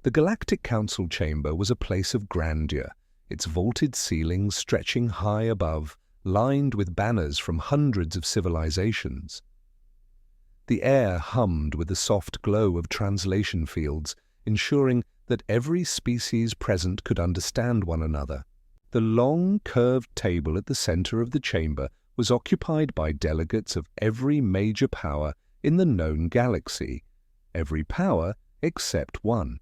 The Galactic Council chamber was a place of grandeur, its vaulted ceilings stretching high above, lined with banners from hundreds of civilizations. The air hummed with the soft glow of translation fields, ensuring that every species present could understand one another. The long, curved table at the center of the chamber was occupied by delegates of every major power in the known galaxy, every power except one.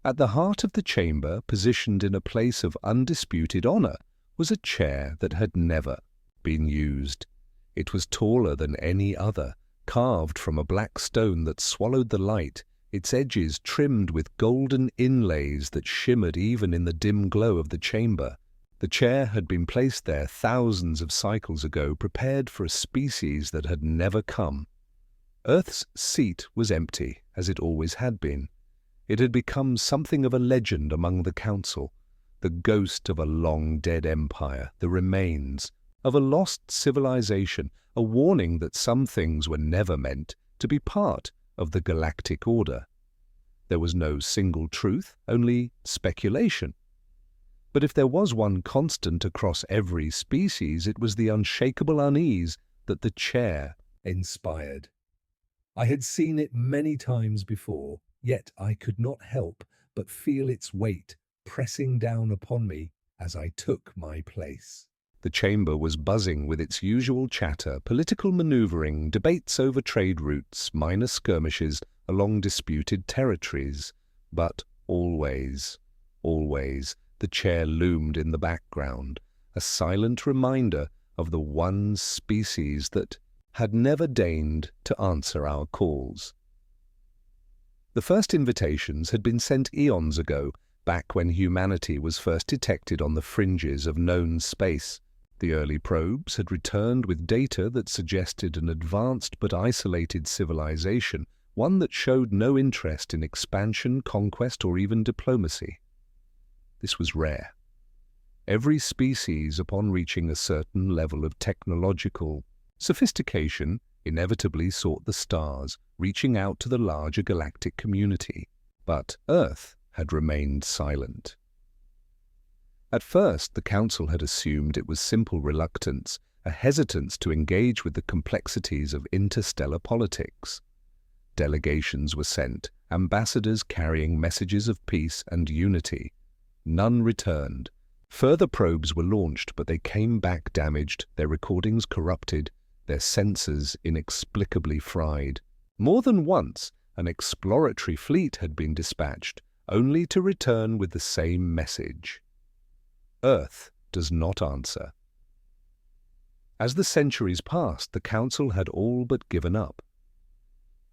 At the heart of the chamber, positioned in a place of undisputed honor, was a chair that had never been used. It was taller than any other, carved from a black stone that swallowed the light, its edges trimmed with golden inlays that shimmered even in the dim glow of the chamber. The chair had been placed there thousands of cycles ago, prepared for a species that had never come. Earth's seat was empty, as it always had been. It had become something of a legend among the Council, the ghost of a long-dead empire, the remains of a lost civilization, a warning that some things were never meant to be part of the galactic order. There was no single truth, only speculation. But if there was one constant across every species, it was the unshakable unease that the chair inspired. I had seen it many times before, yet I could not help but feel its weight pressing down upon me as I took my place. The chamber was buzzing with its usual chatter, political maneuvering, debates over trade routes, minor skirmishes along disputed territories. But always, the chair loomed in the background, a silent reminder of the one species that had never deigned to answer our calls. The first invitations had been sent eons ago, back when humanity was first detected on the fringes of known space. The early probes had returned with data that suggested an advanced but isolated civilization, one that showed no interest in expansion, conquest, or even diplomacy. This was rare. Every species, upon reaching a certain level of technological sophistication, inevitably sought the stars, reaching out to the larger galactic community. But Earth had remained silent. At first, the Council had assumed it was simple reluctance, a hesitance to engage with the complexities of interstellar politics. Delegations were sent, ambassadors carrying messages of peace and unity. None returned. Further probes were launched, but they came back damaged, their recordings corrupted, their sensors inexplicably fried. More than once, an exploratory fleet had been dispatched, only to return with the same message. Earth does not answer. As the centuries passed, the Council had all but given up.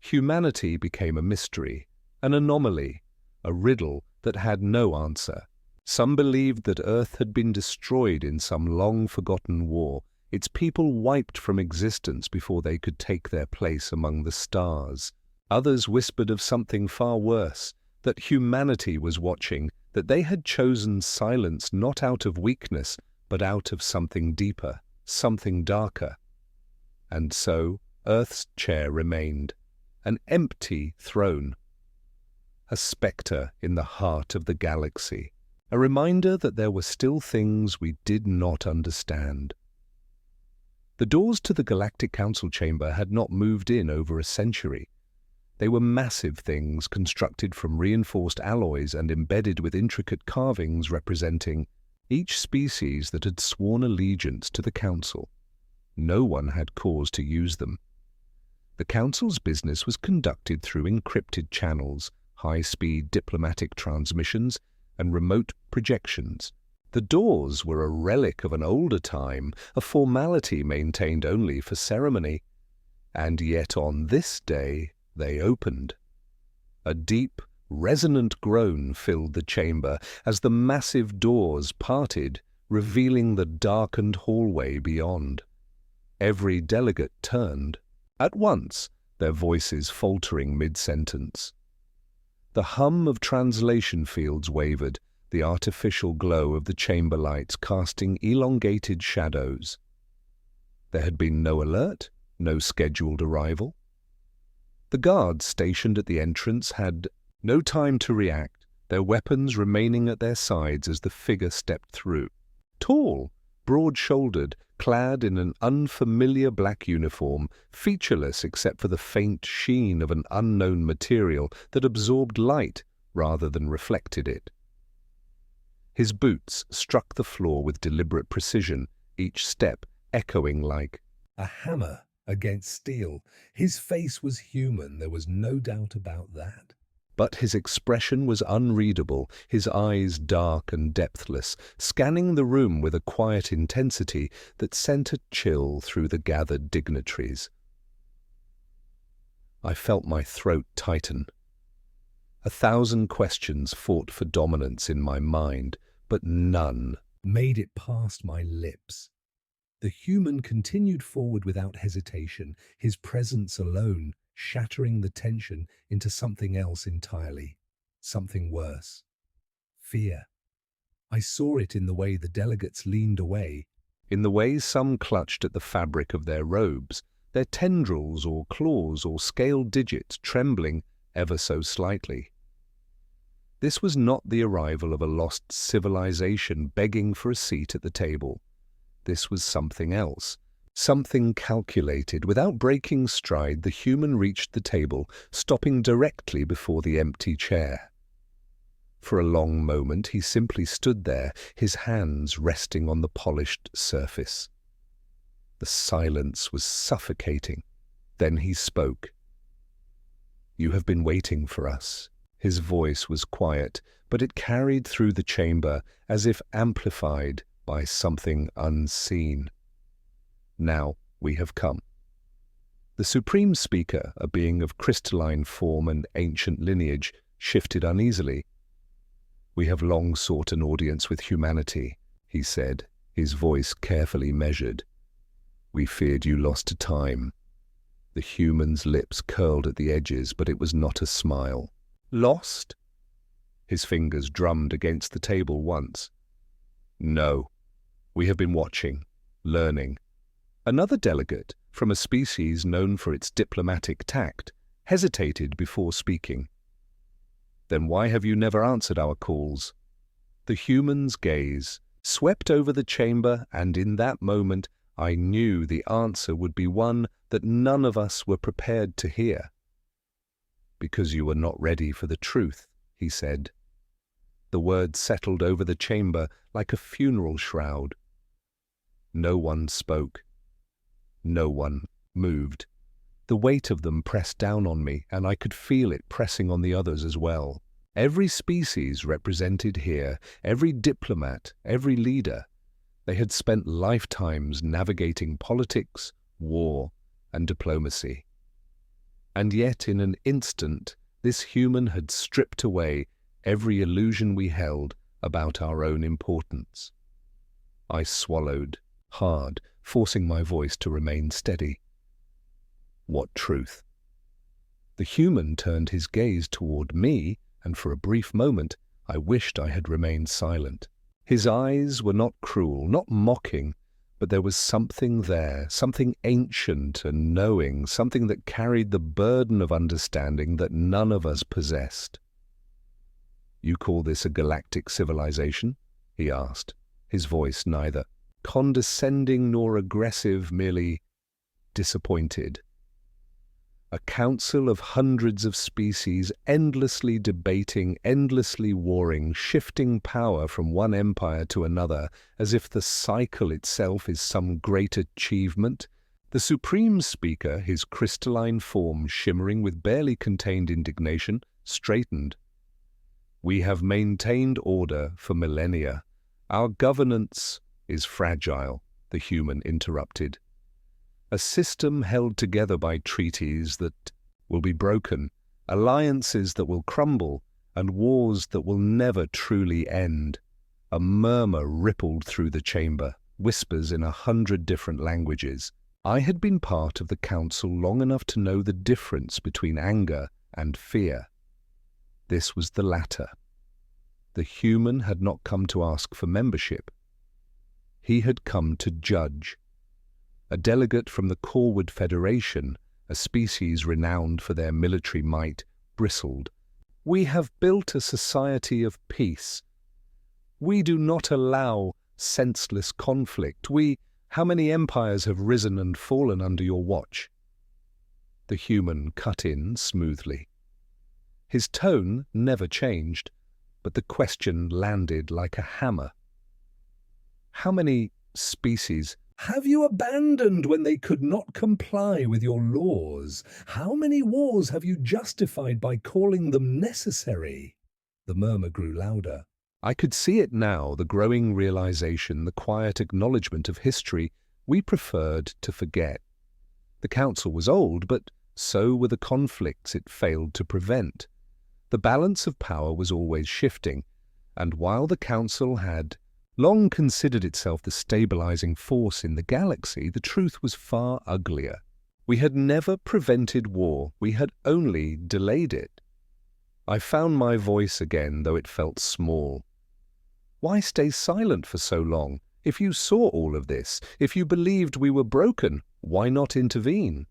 Humanity became a mystery, an anomaly, a riddle that had no answer. Some believed that Earth had been destroyed in some long-forgotten war, its people wiped from existence before they could take their place among the stars. Others whispered of something far worse, that humanity was watching, that they had chosen silence not out of weakness, but out of something deeper, something darker. And so Earth's chair remained, an empty throne, a spectre in the heart of the galaxy, a reminder that there were still things we did not understand. The doors to the Galactic Council chamber had not moved in over a century. They were massive things constructed from reinforced alloys and embedded with intricate carvings representing each species that had sworn allegiance to the Council. No one had cause to use them. The Council's business was conducted through encrypted channels, high-speed diplomatic transmissions, and remote projections. The doors were a relic of an older time, a formality maintained only for ceremony. And yet on this day they opened. A deep, resonant groan filled the chamber as the massive doors parted, revealing the darkened hallway beyond. Every delegate turned, at once, their voices faltering mid-sentence. The hum of translation fields wavered, the artificial glow of the chamber lights casting elongated shadows. There had been no alert, no scheduled arrival. The guards stationed at the entrance had No time to react, their weapons remaining at their sides as the figure stepped through. Tall, broad-shouldered, clad in an unfamiliar black uniform, featureless except for the faint sheen of an unknown material that absorbed light rather than reflected it. His boots struck the floor with deliberate precision, each step echoing like a hammer against steel. His face was human, there was no doubt about that. But his expression was unreadable, his eyes dark and depthless, scanning the room with a quiet intensity that sent a chill through the gathered dignitaries. I felt my throat tighten. 1,000 questions fought for dominance in my mind, but none made it past my lips. The human continued forward without hesitation, his presence alone shattering the tension into something else entirely, something worse. Fear. I saw it in the way the delegates leaned away, in the way some clutched at the fabric of their robes, their tendrils or claws or scaled digits trembling ever so slightly. This was not the arrival of a lost civilization begging for a seat at the table. This was something else. Something calculated. Without breaking stride, the human reached the table, stopping directly before the empty chair. For a long moment he simply stood there, his hands resting on the polished surface. The silence was suffocating. Then he spoke. "You have been waiting for us." His voice was quiet, but it carried through the chamber as if amplified by something unseen. "Now we have come." The Supreme Speaker, a being of crystalline form and ancient lineage, shifted uneasily. "We have long sought an audience with humanity," he said, his voice carefully measured. "We feared you lost to time." The human's lips curled at the edges, but it was not a smile. "Lost?" His fingers drummed against the table once. "No. We have been watching, learning." Another delegate, from a species known for its diplomatic tact, hesitated before speaking. "Then why have you never answered our calls?" The human's gaze swept over the chamber, and in that moment I knew the answer would be one that none of us were prepared to hear. "Because you were not ready for the truth," he said. The words settled over the chamber like a funeral shroud. No one spoke. No one moved. The weight of them pressed down on me, and I could feel it pressing on the others as well. Every species represented here, every diplomat, every leader. They had spent lifetimes navigating politics, war, and diplomacy. And yet, in an instant, this human had stripped away every illusion we held about our own importance. I swallowed hard, forcing my voice to remain steady. "What truth?" The human turned his gaze toward me, and for a brief moment I wished I had remained silent. His eyes were not cruel, not mocking, but there was something there, something ancient and knowing, something that carried the burden of understanding that none of us possessed. "You call this a galactic civilization?" he asked, his voice neither condescending nor aggressive, merely disappointed. "A council of hundreds of species, endlessly debating, endlessly warring, shifting power from one empire to another, as if the cycle itself is some great achievement." The Supreme Speaker, his crystalline form shimmering with barely contained indignation, straightened. "We have maintained order for millennia. Our governance is fragile," the human interrupted. "A system held together by treaties that will be broken, alliances that will crumble, and wars that will never truly end." A murmur rippled through the chamber, whispers in 100 different languages. I had been part of the council long enough to know the difference between anger and fear. This was the latter. The human had not come to ask for membership. He had come to judge. A delegate from the Corwood Federation, a species renowned for their military might, bristled. We have built a society of peace. We do not allow senseless conflict. How many empires have risen and fallen under your watch?" The human cut in smoothly. His tone never changed, but the question landed like a hammer. "How many species have you abandoned when they could not comply with your laws? How many wars have you justified by calling them necessary?" The murmur grew louder. I could see it now, the growing realization, the quiet acknowledgement of history we preferred to forget. The Council was old, but so were the conflicts it failed to prevent. The balance of power was always shifting, and while the Council had long considered itself the stabilizing force in the galaxy, the truth was far uglier. We had never prevented war, we had only delayed it. I found my voice again, though it felt small. "Why stay silent for so long? If you saw all of this, if you believed we were broken, why not intervene?"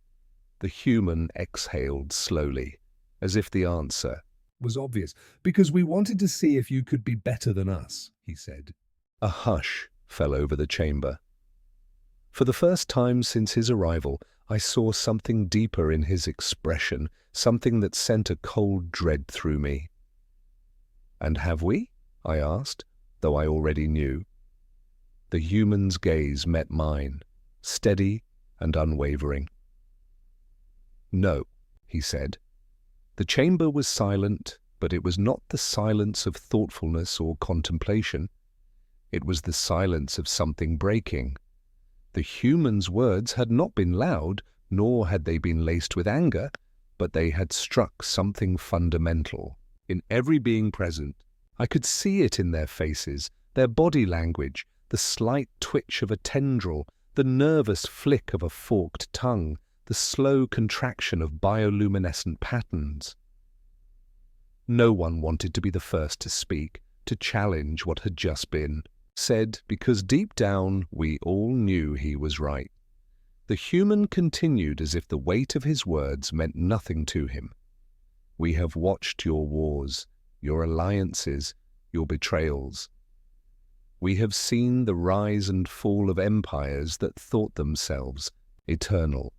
The human exhaled slowly, as if the answer was obvious. "Because we wanted to see if you could be better than us," he said. A hush fell over the chamber. For the first time since his arrival, I saw something deeper in his expression, something that sent a cold dread through me. "And have we?" I asked, though I already knew. The human's gaze met mine, steady and unwavering. "No," he said. The chamber was silent, but it was not the silence of thoughtfulness or contemplation. It was the silence of something breaking. The human's words had not been loud, nor had they been laced with anger, but they had struck something fundamental. In every being present, I could see it in their faces, their body language, the slight twitch of a tendril, the nervous flick of a forked tongue, the slow contraction of bioluminescent patterns. No one wanted to be the first to speak, to challenge what had just been said, because deep down we all knew he was right. The human continued as if the weight of his words meant nothing to him. "We have watched your wars, your alliances, your betrayals. We have seen the rise and fall of empires that thought themselves eternal.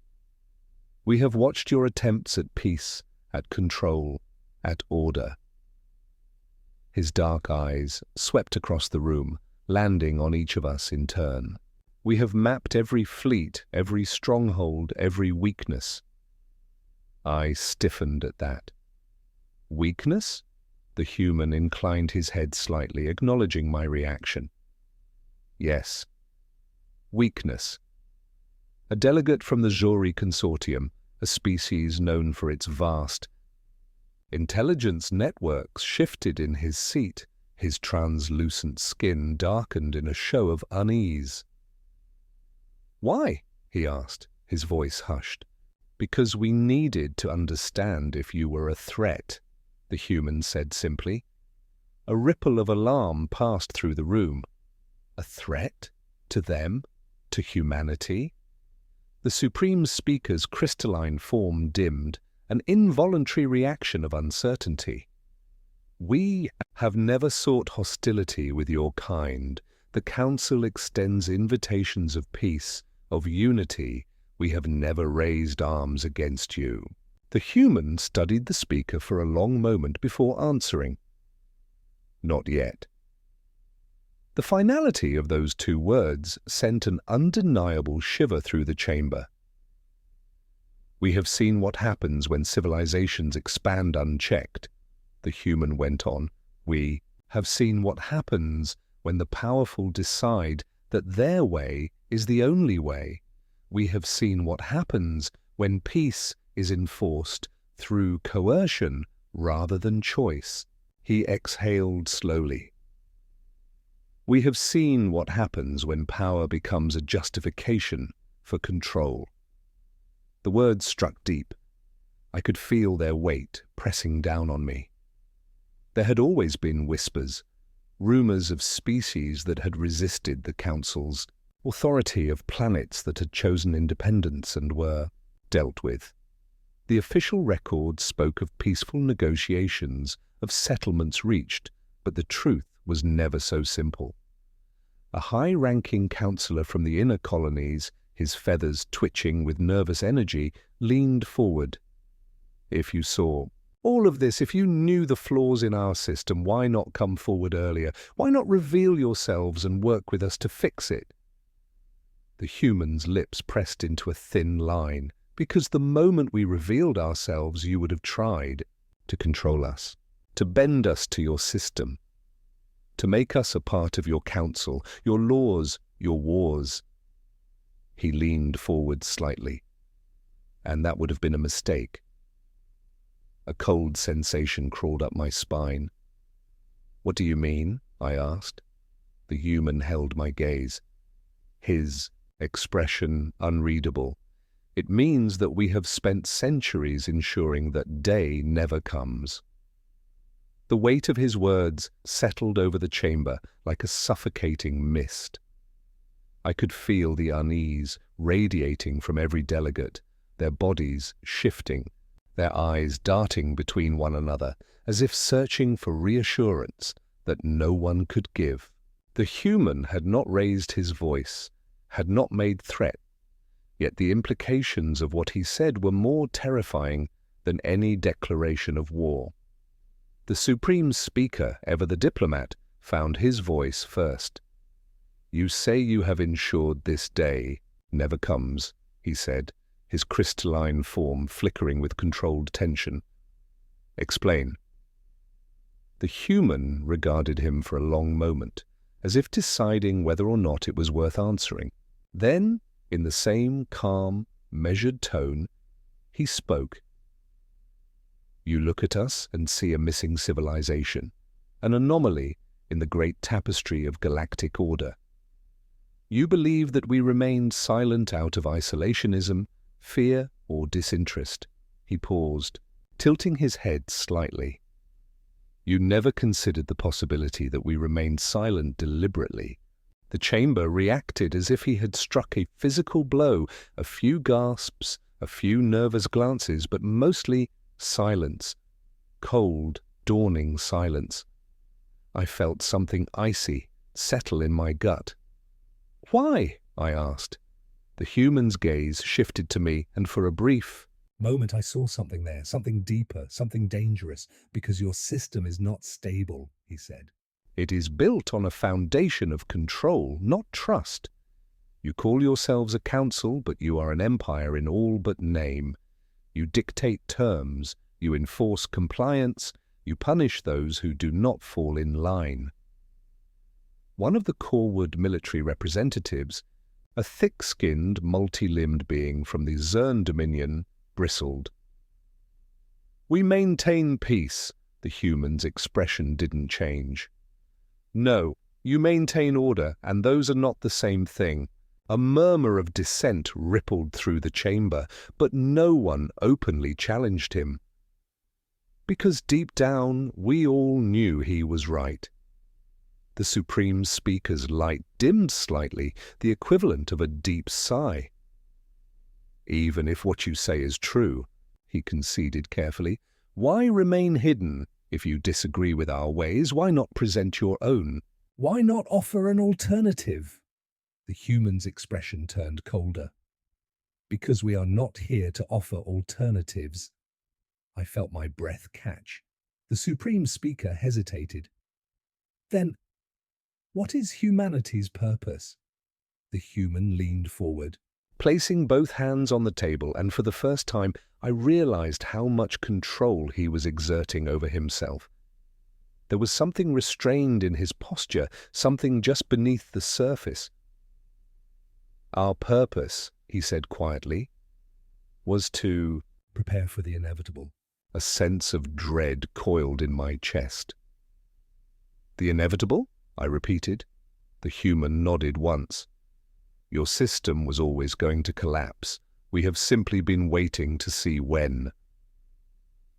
We have watched your attempts at peace, at control, at order." His dark eyes swept across the room, landing on each of us in turn. "We have mapped every fleet, every stronghold, every weakness." I stiffened at that. "Weakness?" The human inclined his head slightly, acknowledging my reaction. "Yes. Weakness. A delegate from the Jory Consortium, a species known for its vast intelligence networks, shifted in his seat. His translucent skin darkened in a show of unease. "Why?" he asked, his voice hushed. "Because we needed to understand if you were a threat," the human said simply. A ripple of alarm passed through the room. A threat? To them? To humanity? The Supreme Speaker's crystalline form dimmed, an involuntary reaction of uncertainty. "We have never sought hostility with your kind. The Council extends invitations of peace, of unity. We have never raised arms against you." The human studied the speaker for a long moment before answering. "Not yet." The finality of those two words sent an undeniable shiver through the chamber. "We have seen what happens when civilizations expand unchecked," the human went on. "We have seen what happens when the powerful decide that their way is the only way. We have seen what happens when peace is enforced through coercion rather than choice." He exhaled slowly. "We have seen what happens when power becomes a justification for control." The words struck deep. I could feel their weight pressing down on me. There had always been whispers, rumors of species that had resisted the Council's authority, of planets that had chosen independence and were dealt with. The official record spoke of peaceful negotiations, of settlements reached, but the truth was never so simple. A high-ranking councillor from the inner colonies, his feathers twitching with nervous energy, leaned forward. "If you saw all of this, if you knew the flaws in our system, why not come forward earlier? Why not reveal yourselves and work with us to fix it?" The human's lips pressed into a thin line. "Because the moment we revealed ourselves, you would have tried to control us, to bend us to your system, to make us a part of your council, your laws, your wars." He leaned forward slightly. "And that would have been a mistake." A cold sensation crawled up my spine. "What do you mean?" I asked. The human held my gaze. His expression unreadable. "It means that we have spent centuries ensuring that day never comes." The weight of his words settled over the chamber like a suffocating mist. I could feel the unease radiating from every delegate, their bodies shifting, their eyes darting between one another, as if searching for reassurance that no one could give. The human had not raised his voice, had not made threat, yet the implications of what he said were more terrifying than any declaration of war. The supreme speaker, ever the diplomat, found his voice first. "You say you have ensured this day never comes," he said, his crystalline form flickering with controlled tension. "Explain." The human regarded him for a long moment, as if deciding whether or not it was worth answering. Then, in the same calm, measured tone, he spoke. "You look at us and see a missing civilization, an anomaly in the great tapestry of galactic order. You believe that we remained silent out of isolationism, fear, or disinterest." He paused, tilting his head slightly. "You never considered the possibility that we remained silent deliberately." The chamber reacted as if he had struck a physical blow, a few gasps, a few nervous glances, but mostly silence, cold, dawning silence. I felt something icy settle in my gut. "Why?" I asked. The human's gaze shifted to me, and for a brief moment I saw something there, something deeper, something dangerous, "Because your system is not stable," he said. "It is built on a foundation of control, not trust. You call yourselves a council, but you are an empire in all but name. You dictate terms, you enforce compliance, you punish those who do not fall in line." One of the Corwood military representatives, a thick-skinned, multi-limbed being from the Zern Dominion, bristled. "We maintain peace." The human's expression didn't change. "No, you maintain order, and those are not the same thing." A murmur of dissent rippled through the chamber, but no one openly challenged him. Because deep down, we all knew he was right. The Supreme Speaker's light dimmed slightly, the equivalent of a deep sigh. "Even if what you say is true," he conceded carefully, "why remain hidden? If you disagree with our ways, why not present your own? Why not offer an alternative?" The human's expression turned colder. "Because we are not here to offer alternatives." I felt my breath catch. The Supreme Speaker hesitated. "Then, what is humanity's purpose?" The human leaned forward, placing both hands on the table, and for the first time I realized how much control he was exerting over himself. There was something restrained in his posture, something just beneath the surface. "Our purpose," he said quietly, "was to prepare for the inevitable." A sense of dread coiled in my chest. "The inevitable?" I repeated. The human nodded once. "Your system was always going to collapse. We have simply been waiting to see when."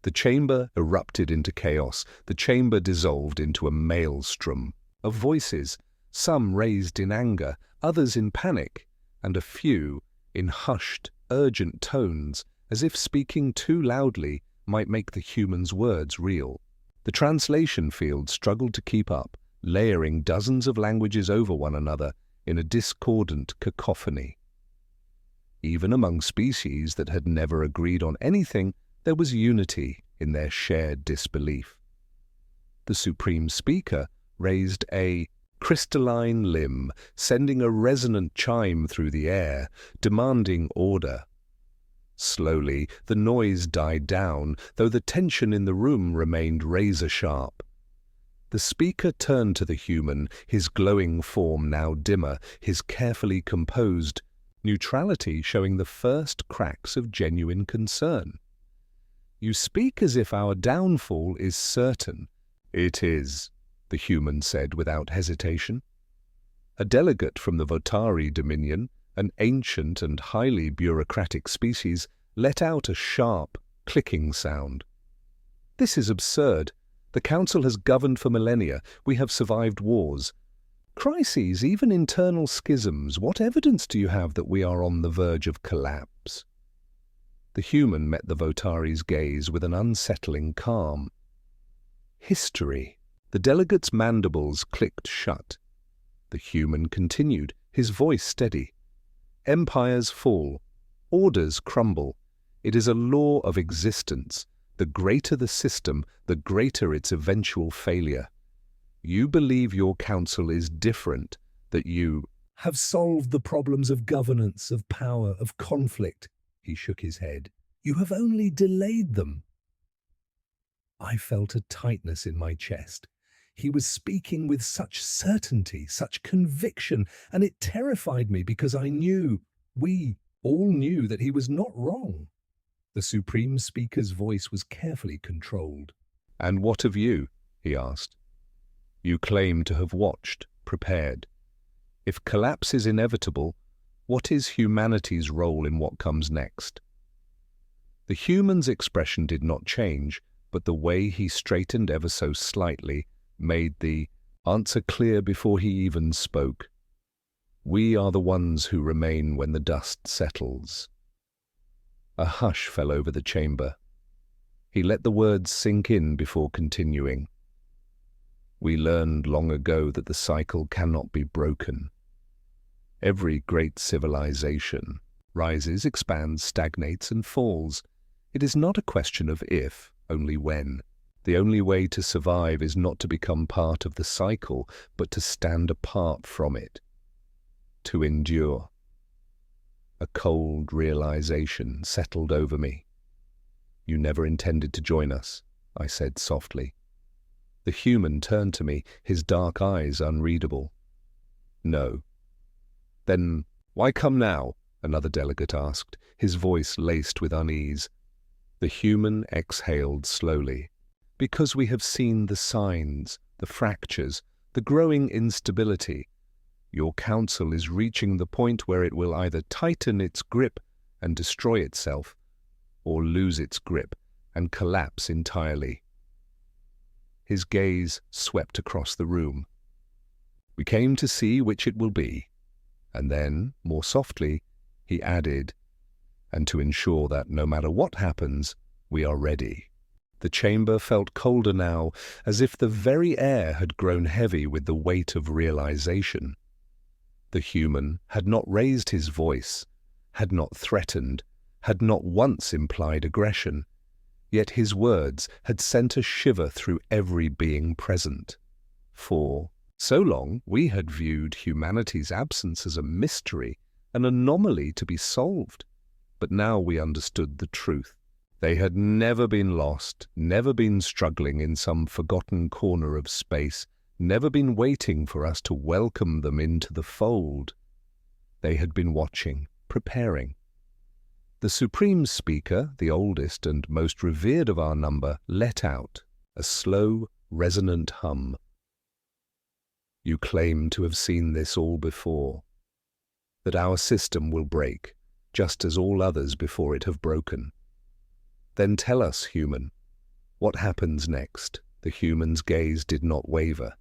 The chamber erupted into chaos. The chamber dissolved into a maelstrom of voices, some raised in anger, others in panic, and a few in hushed, urgent tones, as if speaking too loudly might make the human's words real. The translation field struggled to keep up, layering dozens of languages over one another in a discordant cacophony. Even among species that had never agreed on anything, there was unity in their shared disbelief. The Supreme Speaker raised a crystalline limb, sending a resonant chime through the air, demanding order. Slowly, the noise died down, though the tension in the room remained razor-sharp. The speaker turned to the human, his glowing form now dimmer, his carefully composed neutrality showing the first cracks of genuine concern. "You speak as if our downfall is certain." "It is," the human said without hesitation. A delegate from the Votari Dominion, an ancient and highly bureaucratic species, let out a sharp, clicking sound. "This is absurd. The Council has governed for millennia. We have survived wars. Crises, even internal schisms. What evidence do you have that we are on the verge of collapse?" The human met the Votari's gaze with an unsettling calm. "History." The delegate's mandibles clicked shut. The human continued, his voice steady. "Empires fall. Orders crumble. It is a law of existence. The greater the system, the greater its eventual failure. You believe your council is different, that you have solved the problems of governance, of power, of conflict." He shook his head. "You have only delayed them." I felt a tightness in my chest. He was speaking with such certainty, such conviction, and it terrified me because we all knew that he was not wrong. The Supreme Speaker's voice was carefully controlled. "And what of you?" he asked. "You claim to have watched, prepared. If collapse is inevitable, what is humanity's role in what comes next?" The human's expression did not change, but the way he straightened ever so slightly made the answer clear before he even spoke. "We are the ones who remain when the dust settles." A hush fell over the chamber. He let the words sink in before continuing. "We learned long ago that the cycle cannot be broken. Every great civilization rises, expands, stagnates, and falls. It is not a question of if, only when. The only way to survive is not to become part of the cycle, but to stand apart from it. To endure." A cold realization settled over me. "You never intended to join us," I said softly. The human turned to me, his dark eyes unreadable. "No." "Then why come now?" another delegate asked, his voice laced with unease. The human exhaled slowly. "Because we have seen the signs, the fractures, the growing instability. Your council is reaching the point where it will either tighten its grip and destroy itself, or lose its grip and collapse entirely." His gaze swept across the room. "We came to see which it will be." And then, more softly, he added, "and to ensure that no matter what happens, we are ready." The chamber felt colder now, as if the very air had grown heavy with the weight of realization. The human had not raised his voice, had not threatened, had not once implied aggression, yet his words had sent a shiver through every being present. For so long we had viewed humanity's absence as a mystery, an anomaly to be solved. But now we understood the truth. They had never been lost, never been struggling in some forgotten corner of space, never been waiting for us to welcome them into the fold. They had been watching, preparing. The Supreme Speaker, the oldest and most revered of our number, let out a slow, resonant hum. "You claim to have seen this all before, that our system will break, just as all others before it have broken. Then tell us, human, what happens next?" The human's gaze did not waver.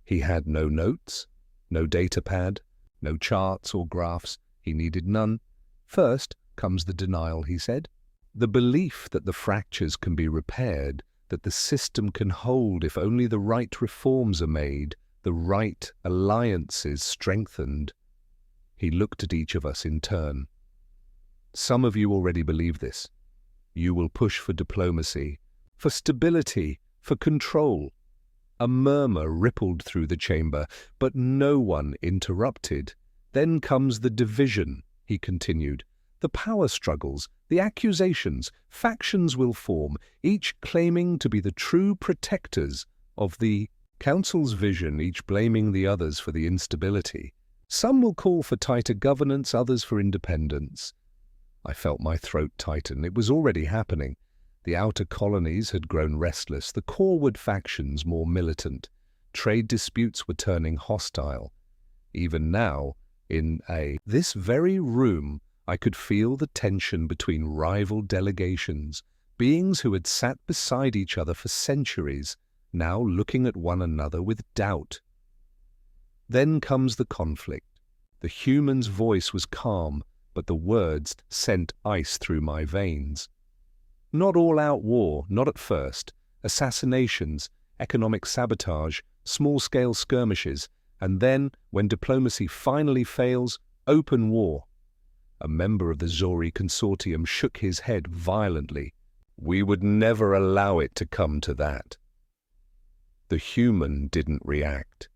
He had no notes, no data pad, no charts or graphs. He needed none. "First comes the denial," he said. "The belief that the fractures can be repaired, that the system can hold if only the right reforms are made, the right alliances strengthened. He looked at each of us in turn. Some of you already believe this. You will push for diplomacy, for stability, for control. A murmur rippled through the chamber, but no one interrupted. Then comes the division, he continued. The power struggles, the accusations, factions will form, each claiming to be the true protectors of the Council's vision, each blaming the others for the instability. Some will call for tighter governance, others for independence. I felt my throat tighten. It was already happening. The outer colonies had grown restless, the coreward factions more militant. Trade disputes were turning hostile. Even now, in this very room, I could feel the tension between rival delegations, beings who had sat beside each other for centuries, now looking at one another with doubt. Then comes the conflict. The human's voice was calm, but the words sent ice through my veins. Not all-out war, not at first. Assassinations, economic sabotage, small-scale skirmishes, and then, when diplomacy finally fails, open war. A member of the Zori consortium shook his head violently. We would never allow it to come to that. The human didn't react.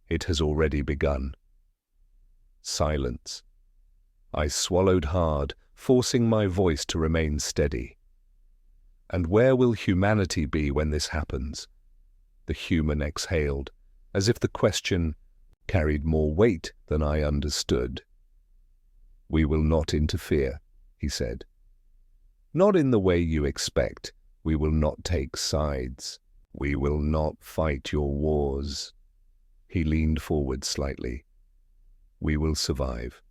It has already begun. Silence. I swallowed hard, forcing my voice to remain steady. And where will humanity be when this happens? The human exhaled, as if the question carried more weight than I understood. We will not interfere, he said. Not in the way you expect. We will not take sides. We will not fight your wars. He leaned forward slightly. We will survive.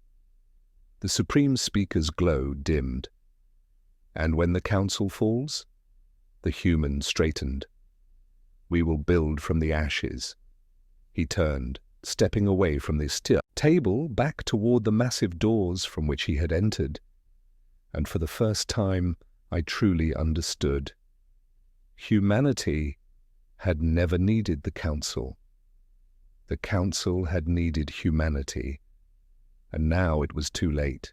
The Supreme Speaker's glow dimmed. And when the Council falls, the human straightened. We will build from the ashes. He turned, stepping away from the table back toward the massive doors from which he had entered. And for the first time, I truly understood. Humanity had never needed the Council. The Council had needed humanity. And now it was too late.